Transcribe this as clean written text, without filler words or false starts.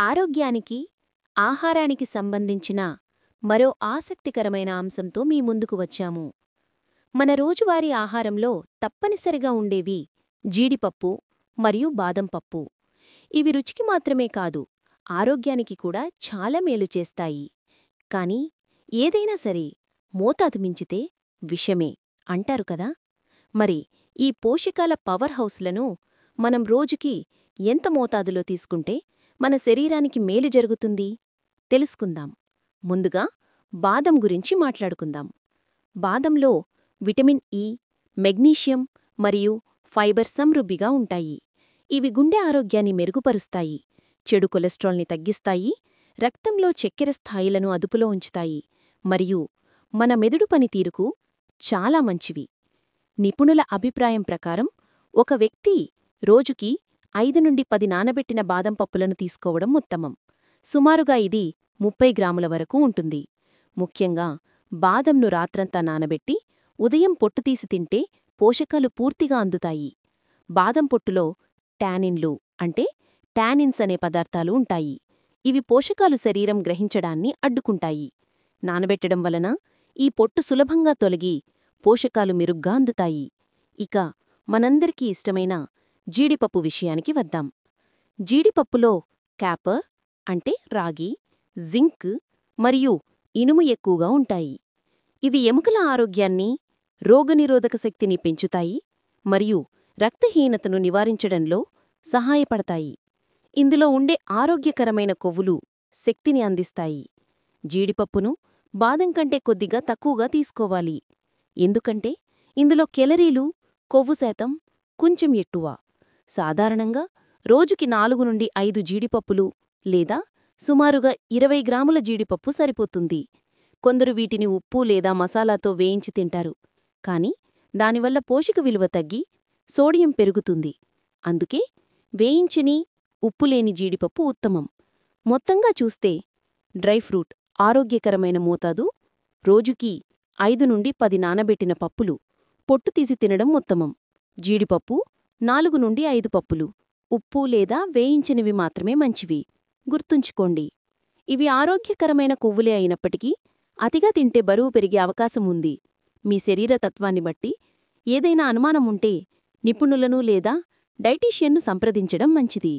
ఆరోగ్యానికి, ఆహారానికి సంబంధించిన మరో ఆసక్తికరమైన అంశంతో మీ ముందుకు వచ్చాము. మన రోజువారీ ఆహారంలో తప్పనిసరిగా ఉండేవి జీడిపప్పు మరియు బాదం పప్పు. ఇవి రుచికి మాత్రమే కాదు, ఆరోగ్యానికి కూడా చాలా మేలు చేస్తాయి. కాని ఏదైనా సరే మోతాదు మించితే విషమే అంటారు కదా. మరి ఈ పోషకాల పవర్ హౌస్లను మనం రోజుకి ఎంత మోతాదులో తీసుకుంటే మన శరీరానికి మేలు జరుగుతుంది తెలుసుకుందాం. ముందుగా బాదం గురించి మాట్లాడుకుందాం. బాదంలో విటమిన్ ఇ, మెగ్నీషియం మరియు ఫైబర్ సమృద్ధిగా ఉంటాయి. ఇవి గుండె ఆరోగ్యాన్ని మెరుగుపరుస్తాయి, చెడు కొలెస్ట్రాల్ని తగ్గిస్తాయి, రక్తంలో చక్కెర స్థాయిలను అదుపులో ఉంచుతాయి మరియు మన మెదడు పనితీరుకు చాలా మంచివి. నిపుణుల అభిప్రాయం ప్రకారం ఒక వ్యక్తి రోజుకి 5 నుండి 10 నానబెట్టిన బాదం పప్పులను తీసుకోవడం ఉత్తమం. సుమారుగా ఇది 30 గ్రాముల వరకు ఉంటుంది. ముఖ్యంగా బాదంను రాత్రంతా నానబెట్టి ఉదయం పొట్టుతీసి తింటే పోషకాలు పూర్తిగా అందుతాయి. బాదం పొట్టులో టానిన్లు అంటే టానిన్స్ అనే పదార్థాలు ఉంటాయి. ఇవి పోషకాలు శరీరం గ్రహించడాన్ని అడ్డుకుంటాయి. నానబెట్టడం వలన ఈ పొట్టు సులభంగా తొలగి పోషకాలు మెరుగ్గా అందుతాయి. ఇక మనందరికీ ఇష్టమైన జీడిపప్పు విషయానికి వద్దాం. జీడిపప్పులో కాపర్ అంటే రాగి, జింక్ మరియు ఇనుము ఎక్కువగా ఉంటాయి. ఇవి ఎముకల ఆరోగ్యాన్ని, రోగనిరోధక శక్తిని పెంచుతాయి మరియు రక్తహీనతను నివారించడంలో సహాయపడతాయి. ఇందులో ఉండే ఆరోగ్యకరమైన కొవ్వులు శక్తిని అందిస్తాయి. జీడిపప్పును బాదం కంటే కొద్దిగా తక్కువగా తీసుకోవాలి. ఎందుకంటే ఇందులో కెలరీలు, కొవ్వు శాతం కొంచెం ఎక్కువ. సాధారణంగా రోజుకి 4 నుండి 5 జీడిపప్పులు లేదా సుమారుగా 20 గ్రాముల జీడిపప్పు సరిపోతుంది. కొందరు వీటిని ఉప్పు లేదా మసాలాతో వేయించి తింటారు, కాని దానివల్ల పోషక విలువ తగ్గి సోడియం పెరుగుతుంది. అందుకే వేయించని, ఉప్పులేని జీడిపప్పు ఉత్తమం. మొత్తంగా చూస్తే డ్రై ఫ్రూట్ ఆరోగ్యకరమైన మోతాదు రోజుకి 5 నుండి 10 నానబెట్టిన పప్పులు, పొట్టు తీసి తినడం ఉత్తమం. జీడిపప్పు 4 నుండి 5 పప్పులు, ఉప్పు లేదా వేయించినవి మాత్రమే మంచివి. గుర్తుంచుకోండి, ఇవి ఆరోగ్యకరమైన కొవ్వులే అయినప్పటికీ అతిగా తింటే బరువు పెరిగే అవకాశం ఉంది. మీ శరీర తత్వాన్ని బట్టి ఏదైనా అనుమానం ఉంటే నిపుణులను లేదా డైటీషియన్ను సంప్రదించడం మంచిది.